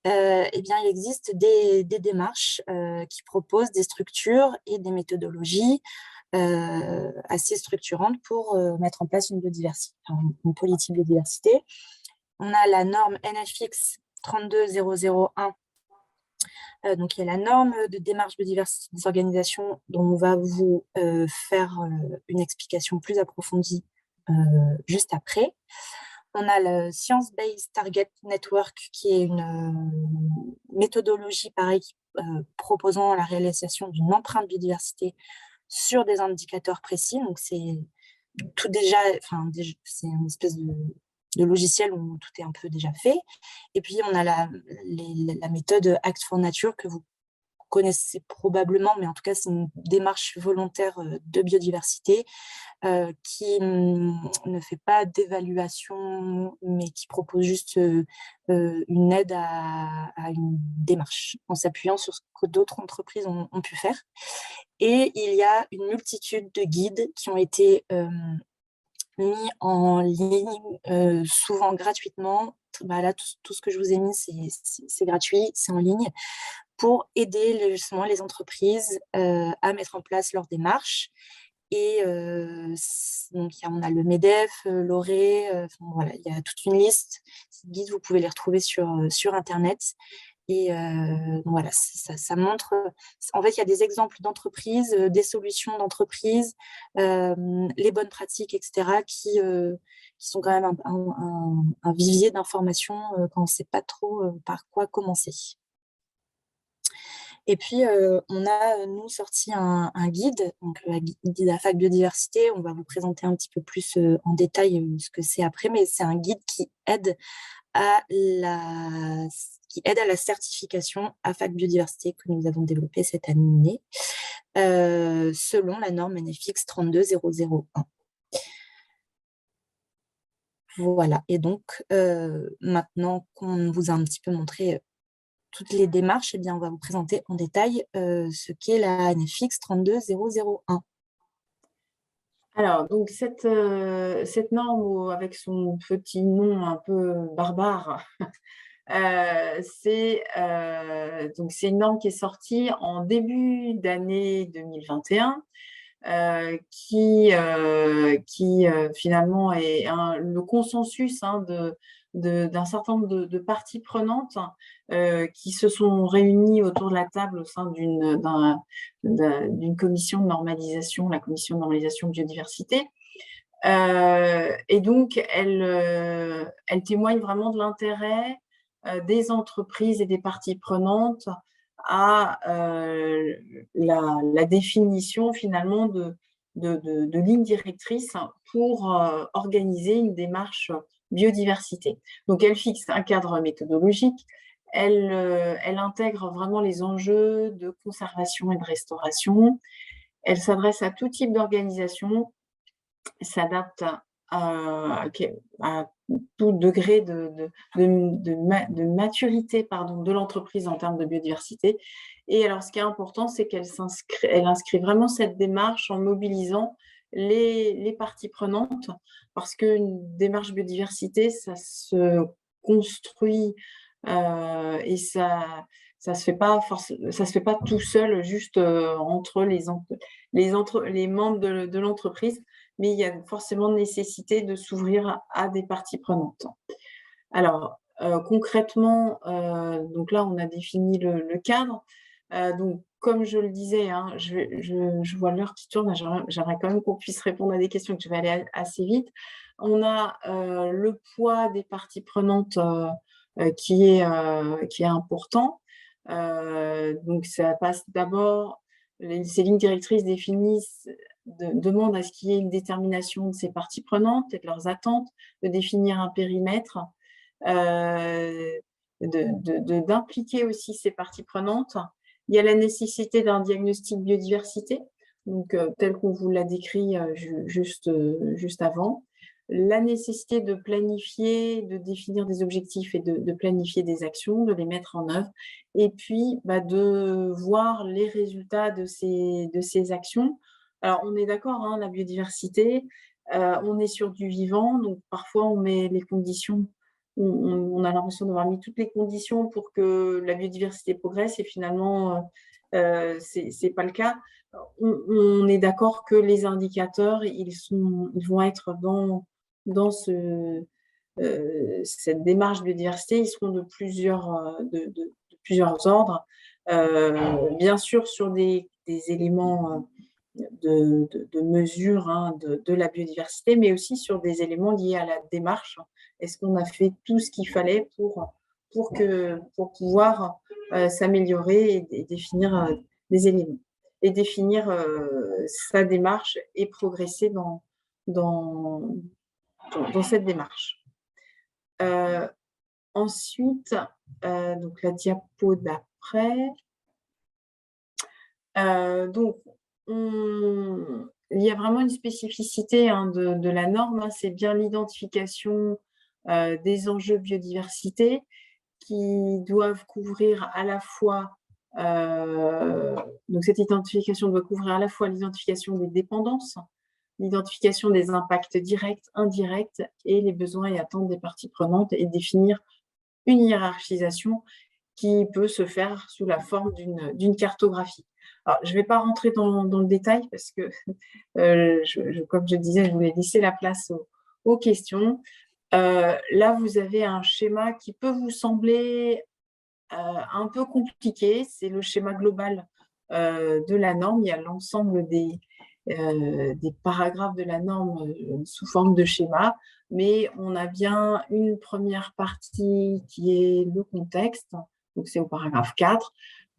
Speaker 3: Eh bien, il existe des démarches qui proposent des structures et des méthodologies assez structurantes pour mettre en place une politique biodiversité. On a la norme NFX 32001, donc il y a la norme de démarche biodiversité des organisations dont on va vous faire une explication plus approfondie juste après. On a le Science-Based Target Network, qui est une méthodologie pareille proposant la réalisation d'une empreinte biodiversité sur des indicateurs précis. Donc, c'est tout déjà, c'est une espèce de logiciel où tout est un peu déjà fait. Et puis, on a la méthode Act for Nature que vous connaissez probablement, mais en tout cas, c'est une démarche volontaire de biodiversité qui ne fait pas d'évaluation, mais qui propose juste une aide à une démarche en s'appuyant sur ce que d'autres entreprises ont pu faire. Et il y a une multitude de guides qui ont été mis en ligne, souvent gratuitement. Là, tout ce que je vous ai mis, c'est gratuit, c'est en ligne, pour aider justement les entreprises à mettre en place leur démarche. Et donc, on a le MEDEF, l'ORE, voilà, il y a toute une liste. Ces guides, vous pouvez les retrouver sur Internet. Et voilà, ça montre, en fait, il y a des exemples d'entreprises, des solutions d'entreprises, les bonnes pratiques, etc., qui sont quand même un vivier d'informations quand on ne sait pas trop par quoi commencer. Et puis, on a, nous, sorti un guide, donc un guide à fac biodiversité. On va vous présenter un petit peu plus en détail ce que c'est après, mais c'est un guide qui aide à la certification à fac biodiversité que nous avons développé cette année, selon la norme NFX 32001. Voilà, et donc, maintenant qu'on vous a un petit peu montré toutes les démarches, eh bien, on va vous présenter en détail ce qu'est la NFX 32001.
Speaker 2: Alors, donc cette norme avec son petit nom un peu barbare, c'est une norme qui est sortie en début d'année 2021, qui finalement est le consensus d'un certain nombre de parties prenantes qui se sont réunies autour de la table au sein d'une commission de normalisation, la commission de normalisation biodiversité. Et donc, elle témoigne vraiment de l'intérêt des entreprises et des parties prenantes à la définition finalement de lignes directrices pour organiser une démarche biodiversité. Donc, elle fixe un cadre méthodologique, elle intègre vraiment les enjeux de conservation et de restauration, elle s'adresse à tout type d'organisation, s'adapte à tout degré de maturité de l'entreprise en termes de biodiversité. Et alors, ce qui est important, c'est qu'elle inscrit vraiment cette démarche en mobilisant les parties prenantes, parce qu'une démarche biodiversité, ça se construit et ça se fait pas tout seul, juste entre les membres de l'entreprise, mais il y a forcément nécessité de s'ouvrir à des parties prenantes. Alors, concrètement, donc là, on a défini le cadre. Donc, comme je le disais, je vois l'heure qui tourne, j'aimerais quand même qu'on puisse répondre à des questions, que je vais aller assez vite. On a le poids des parties prenantes qui est important. Donc, ça passe d'abord, ces lignes directrices définissent, demandent à ce qu'il y ait une détermination de ces parties prenantes et de leurs attentes, de définir un périmètre, d'impliquer aussi ces parties prenantes. Il y a la nécessité d'un diagnostic biodiversité, donc tel qu'on vous l'a décrit juste avant. La nécessité de planifier, de définir des objectifs et de planifier des actions, de les mettre en œuvre, et puis de voir les résultats de ces actions. Alors, on est d'accord, hein, la biodiversité, on est sur du vivant, donc parfois on met les conditions, on a l'impression d'avoir mis toutes les conditions pour que la biodiversité progresse, et finalement, c'est pas le cas. On est d'accord que les indicateurs, ils vont être dans cette démarche biodiversité, ils seront de plusieurs ordres. Bien sûr, sur des éléments de mesure, hein, de la biodiversité, mais aussi sur des éléments liés à la démarche. Est-ce qu'on a fait tout ce qu'il fallait pour pouvoir s'améliorer et définir des éléments, et définir sa démarche et progresser dans cette démarche. Ensuite, donc la diapo d'après. Donc, il y a vraiment une spécificité, hein, de la norme, hein, c'est bien l'identification des enjeux biodiversité qui doivent couvrir à la fois, donc cette identification doit couvrir à la fois l'identification des dépendances, l'identification des impacts directs, indirects et les besoins et attentes des parties prenantes, et définir une hiérarchisation qui peut se faire sous la forme d'une cartographie. Alors, je ne vais pas rentrer dans le détail parce que, comme je disais, je voulais laisser la place aux questions. Là, vous avez un schéma qui peut vous sembler un peu compliqué. C'est le schéma global de la norme. Il y a l'ensemble des paragraphes de la norme sous forme de schéma, mais on a bien une première partie qui est le contexte, donc c'est au paragraphe 4.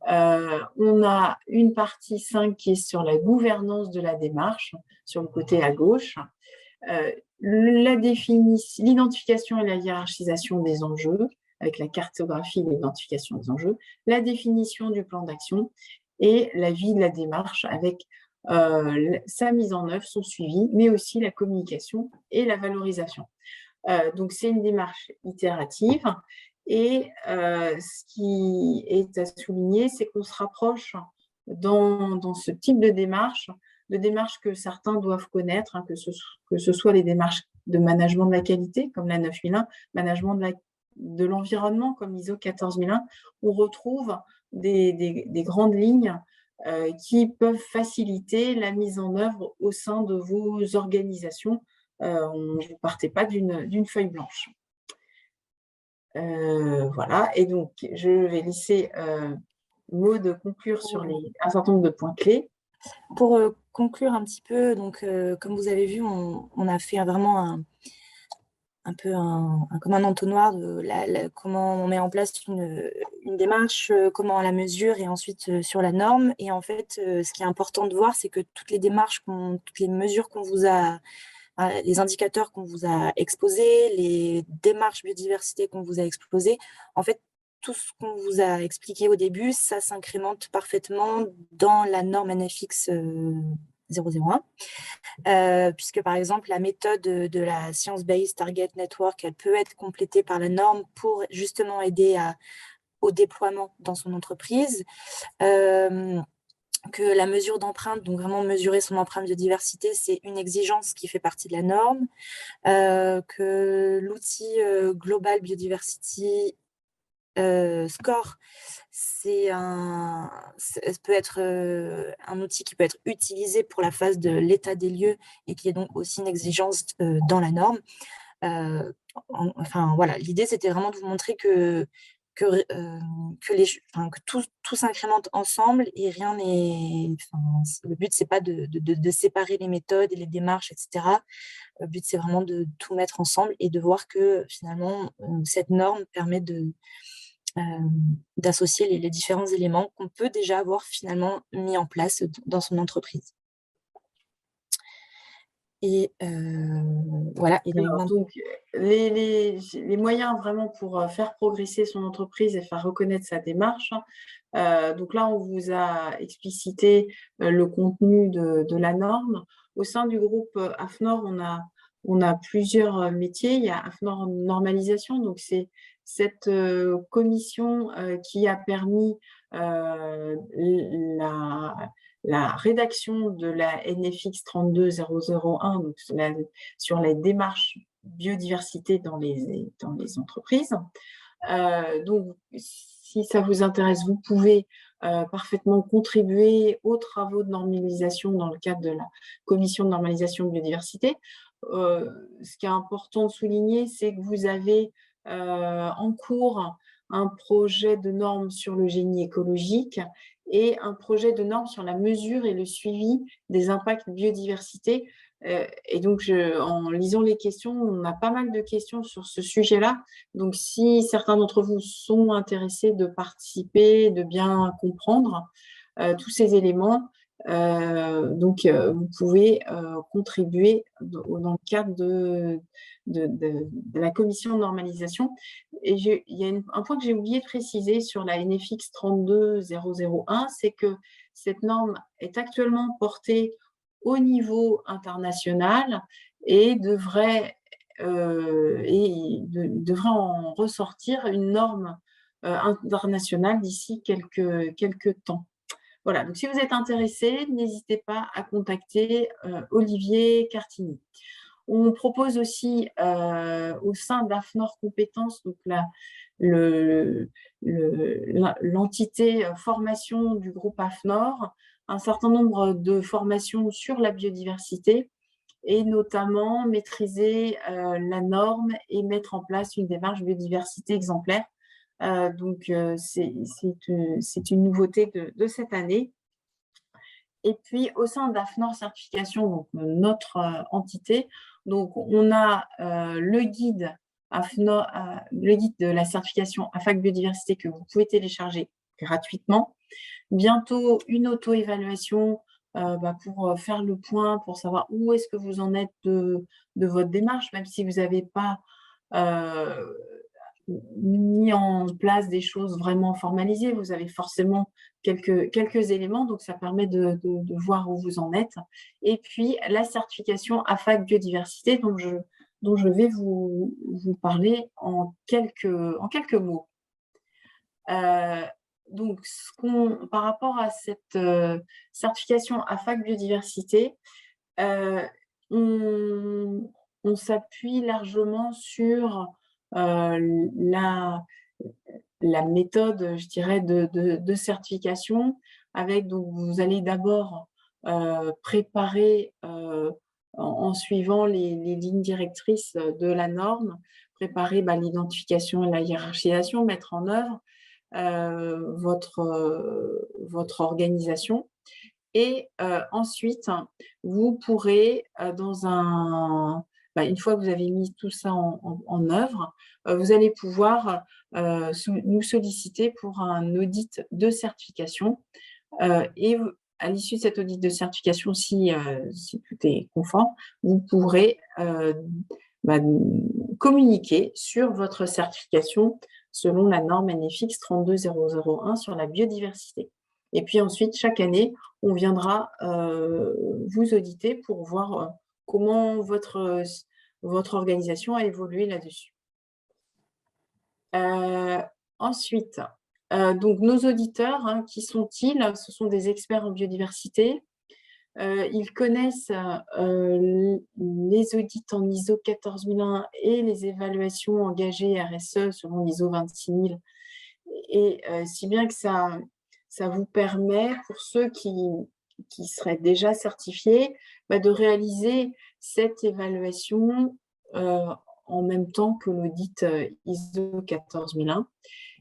Speaker 2: On a une partie 5 qui est sur la gouvernance de la démarche, sur le côté à gauche. L'identification et la hiérarchisation des enjeux, avec la cartographie et l'identification des enjeux, la définition du plan d'action et la vie de la démarche avec sa mise en œuvre, son suivi, mais aussi la communication et la valorisation. Donc, c'est une démarche itérative. Et ce qui est à souligner, c'est qu'on se rapproche dans ce type de démarche que certains doivent connaître, hein, que ce soit les démarches de management de la qualité, comme la 9001, management de l'environnement, comme ISO 14001. On retrouve des grandes lignes qui peuvent faciliter la mise en œuvre au sein de vos organisations. Vous ne partez pas d'une feuille blanche. Voilà, et donc je vais laisser Maud conclure sur un certain nombre de points clés.
Speaker 3: Pour conclure un petit peu, donc comme vous avez vu, on a fait vraiment un peu comme un entonnoir de comment on met en place une démarche, comment on la mesure, et ensuite sur la norme. Et en fait, ce qui est important de voir, c'est que toutes les démarches, toutes les mesures qu'on vous a, les indicateurs qu'on vous a exposés, les démarches biodiversité qu'on vous a exposées, en fait, tout ce qu'on vous a expliqué au début, ça s'incrémente parfaitement dans la norme NFX 001, puisque par exemple, la méthode de la Science-Based Target Network, elle peut être complétée par la norme pour justement aider au déploiement dans son entreprise. Que la mesure d'empreinte, donc vraiment mesurer son empreinte biodiversité, c'est une exigence qui fait partie de la norme, que l'outil Global Biodiversity Score, peut être un outil qui peut être utilisé pour la phase de l'état des lieux et qui est donc aussi une exigence dans la norme. Enfin voilà, l'idée c'était vraiment de vous montrer que que, que tout s'incrémente ensemble et rien n'est. Le but, c'est pas de séparer les méthodes et les démarches, etc. Le but, c'est vraiment de tout mettre ensemble et de voir que finalement, cette norme permet d'associer les différents éléments qu'on peut déjà avoir finalement mis en place dans son entreprise. Et voilà. Et
Speaker 2: donc les moyens vraiment pour faire progresser son entreprise et faire reconnaître sa démarche. Donc là, on vous a explicité le contenu de la norme. Au sein du groupe AFNOR, on a plusieurs métiers. Il y a AFNOR Normalisation, donc c'est cette commission qui a permis la rédaction de la NFX 32001, donc sur les démarches biodiversité dans les entreprises. Donc, si ça vous intéresse, vous pouvez parfaitement contribuer aux travaux de normalisation dans le cadre de la commission de normalisation biodiversité. Ce qui est important de souligner, c'est que vous avez en cours un projet de norme sur le génie écologique et un projet de norme sur la mesure et le suivi des impacts biodiversité. Et donc, en lisant les questions, on a pas mal de questions sur ce sujet-là. Donc, si certains d'entre vous sont intéressés de participer, de bien comprendre tous ces éléments, vous pouvez contribuer dans le cadre de la commission de normalisation. Et il y a un point que j'ai oublié de préciser sur la NFX 32001, c'est que cette norme est actuellement portée au niveau international et devrait en ressortir une norme internationale d'ici quelques temps. Voilà, donc si vous êtes intéressé, n'hésitez pas à contacter Olivier Cartini. On propose aussi au sein d'AFNOR Compétences, donc l'entité formation du groupe AFNOR, un certain nombre de formations sur la biodiversité et notamment maîtriser la norme et mettre en place une démarche biodiversité exemplaire. C'est une nouveauté de cette année. Et puis, au sein d'AFNOR Certification, donc notre entité, donc on a le guide AFNOR, le guide de la certification AFAC Biodiversité que vous pouvez télécharger gratuitement. Bientôt, une auto-évaluation pour faire le point, pour savoir où est-ce que vous en êtes de votre démarche, même si vous n'avez pas mis en place des choses vraiment formalisées, vous avez forcément quelques éléments, donc ça permet de voir où vous en êtes. Et puis, la certification AFAC Biodiversité, dont je vais vous parler en quelques mots. Donc, par rapport à cette certification AFAC Biodiversité, on s'appuie largement sur la méthode, je dirais, de certification, avec, donc, vous allez d'abord préparer en suivant les lignes directrices de la norme, préparer l'identification et la hiérarchisation, mettre en œuvre votre organisation. Et ensuite, vous pourrez, une fois que vous avez mis tout ça en œuvre, vous allez pouvoir nous solliciter pour un audit de certification. Et à l'issue de cet audit de certification, si tout est conforme, vous pourrez communiquer sur votre certification selon la norme NFX 32001 sur la biodiversité. Et puis ensuite, chaque année, on viendra vous auditer pour voir comment votre organisation a évolué là-dessus. Ensuite, donc nos auditeurs, qui sont-ils? Ce sont des experts en biodiversité. Ils connaissent les audits en ISO 14001 et les évaluations engagées RSE selon l'ISO 26000. Et si bien que ça vous permet, pour ceux qui seraient déjà certifiés, de réaliser cette évaluation en même temps que l'audit ISO 14001.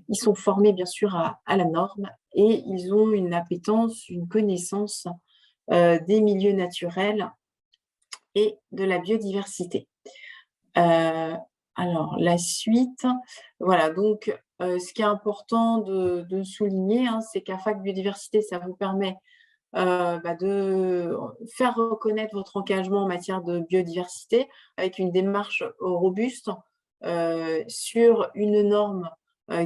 Speaker 2: ils sont formés bien sûr à la norme et ils ont une appétence, une connaissance des milieux naturels et de la biodiversité. Alors la suite, voilà donc ce qui est important de souligner, hein, c'est qu'à Fac Biodiversité, ça vous permet de faire reconnaître votre engagement en matière de biodiversité avec une démarche robuste sur une norme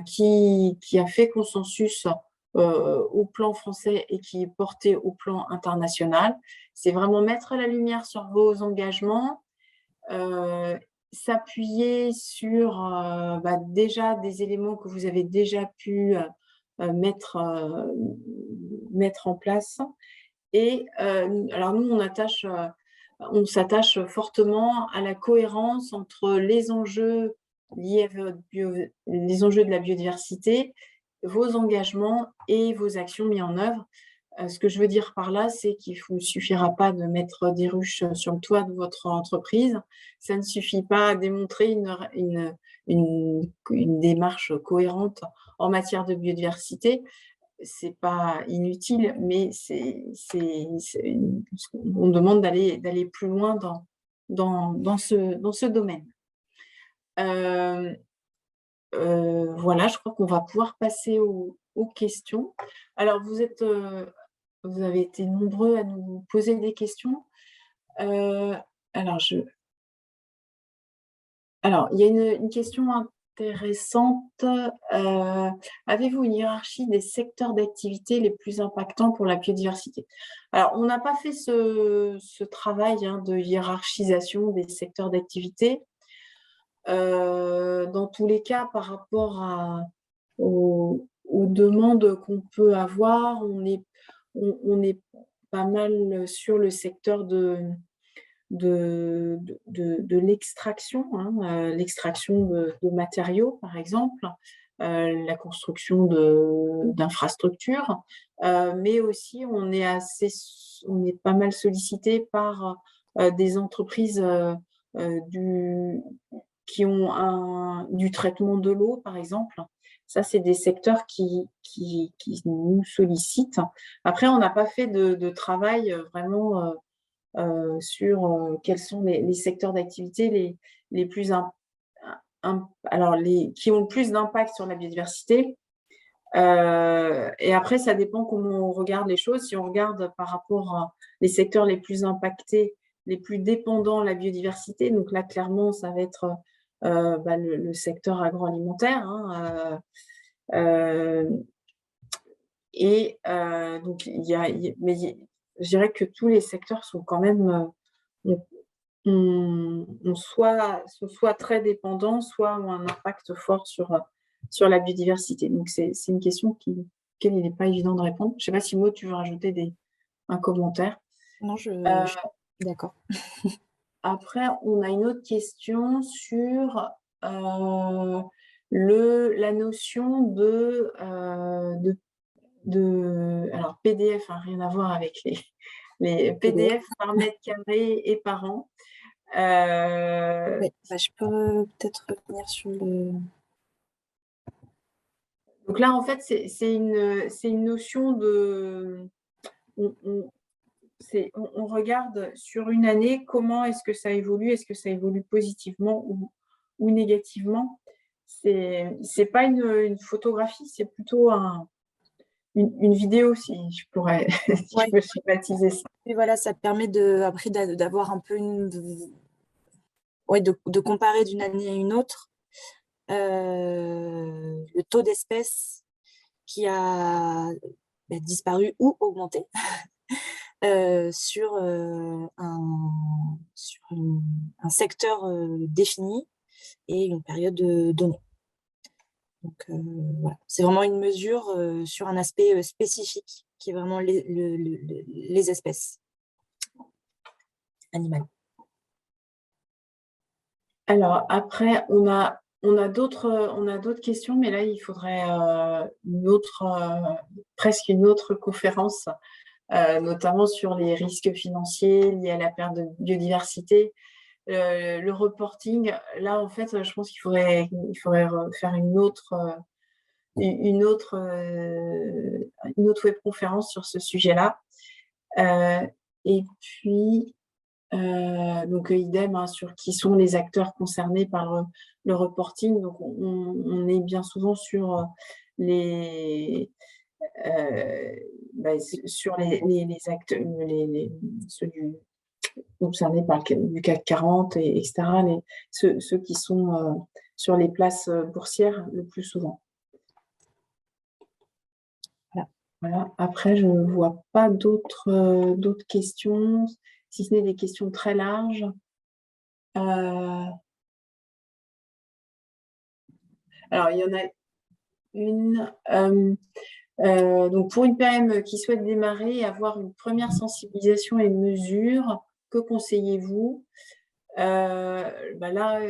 Speaker 2: qui a fait consensus au plan français et qui est portée au plan international. C'est vraiment mettre la lumière sur vos engagements, s'appuyer sur déjà des éléments que vous avez déjà pu mettre en place. Et alors nous, on s'attache fortement à la cohérence entre les enjeux liés à les enjeux de la biodiversité, vos engagements et vos actions mises en œuvre. Ce que je veux dire par là, c'est qu'il ne suffira pas de mettre des ruches sur le toit de votre entreprise. Ça ne suffit pas à démontrer une démarche cohérente en matière de biodiversité. C'est pas inutile, mais on demande d'aller plus loin dans ce domaine. Voilà, je crois qu'on va pouvoir passer aux questions. Alors, vous avez été nombreux à nous poser des questions. Alors, il y a une question intéressante. Avez-vous une hiérarchie des secteurs d'activité les plus impactants pour la biodiversité? Alors, on n'a pas fait ce travail de hiérarchisation des secteurs d'activité. Dans tous les cas, par rapport aux demandes qu'on peut avoir, on est pas mal sur le secteur de l'extraction, l'extraction de matériaux, par exemple, la construction d'infrastructures, mais aussi on est pas mal sollicité par des entreprises qui ont du traitement de l'eau, par exemple. Ça, c'est des secteurs qui nous sollicitent. Après, on n'a pas fait de travail vraiment sur quels sont les secteurs d'activité les plus qui ont le plus d'impact sur la biodiversité. Et après, ça dépend comment on regarde les choses. Si on regarde par rapport les secteurs les plus impactés, les plus dépendants de la biodiversité, donc là, clairement, ça va être le secteur agroalimentaire. Donc, je dirais que tous les secteurs sont quand même sont soit très dépendants, soit ont un impact fort sur la biodiversité. Donc, c'est une question auquel il n'est pas évident de répondre. Je ne sais pas si Maud, tu veux rajouter un commentaire.
Speaker 3: Non, je suis d'accord.
Speaker 2: Après, on a une autre question sur la notion de alors PDF, rien à voir avec les PDF par mètre carré et par an.
Speaker 3: Oui, je peux peut-être revenir sur le...
Speaker 2: Donc là, en fait, c'est une notion de... On regarde sur une année comment est-ce que ça évolue, est-ce que ça évolue positivement ou négativement. C'est pas une photographie, c'est plutôt une vidéo, si je pourrais si je peux schématiser ça.
Speaker 3: Et voilà, ça permet après d'avoir un peu de comparer d'une année à une autre le taux d'espèces qui a disparu ou augmenté sur un secteur défini et une période donnée. Donc voilà, c'est vraiment une mesure sur un aspect spécifique qui est vraiment les espèces animales.
Speaker 2: Alors après, on a d'autres questions, mais là il faudrait presque une autre conférence, notamment sur les risques financiers liés à la perte de biodiversité. Le reporting, là en fait, je pense qu'il faudrait faire une autre une autre webconférence sur ce sujet-là. Et puis, donc idem hein, sur qui sont les acteurs concernés par le reporting. Donc on est bien souvent sur sur les acteurs, ceux concernés par du CAC 40, etc., ceux qui sont sur les places boursières le plus souvent. Voilà. Après, je ne vois pas d'autres questions, si ce n'est des questions très larges. Alors, il y en a une. Donc, pour une PM qui souhaite démarrer et avoir une première sensibilisation et mesure, que conseillez-vous? Là,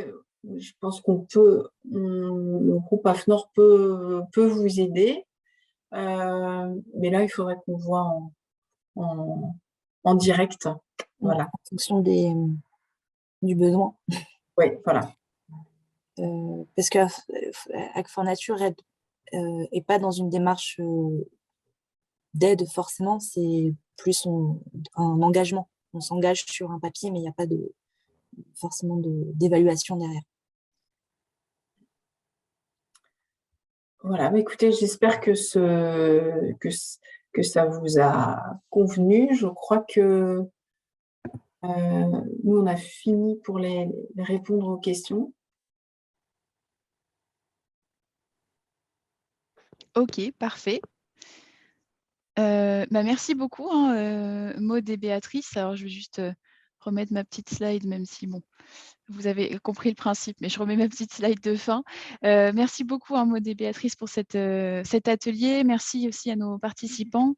Speaker 2: je pense le groupe AFNOR peut vous aider. Mais là, il faudrait qu'on voit en direct. Voilà.
Speaker 3: En fonction du besoin.
Speaker 2: Oui, voilà.
Speaker 3: Parce que Hack4 Nature est pas dans une démarche d'aide forcément, c'est plus un engagement. On s'engage sur un papier, mais il n'y a pas forcément d'évaluation derrière.
Speaker 2: Voilà, écoutez, j'espère que ça vous a convenu. Je crois que nous, on a fini pour les répondre aux questions.
Speaker 1: Ok, parfait. Merci beaucoup, hein, Maud et Béatrice. Alors, je vais juste remettre ma petite slide, même si, bon, vous avez compris le principe, mais je remets ma petite slide de fin. Merci beaucoup, hein, Maud et Béatrice, pour cet atelier. Merci aussi à nos participants.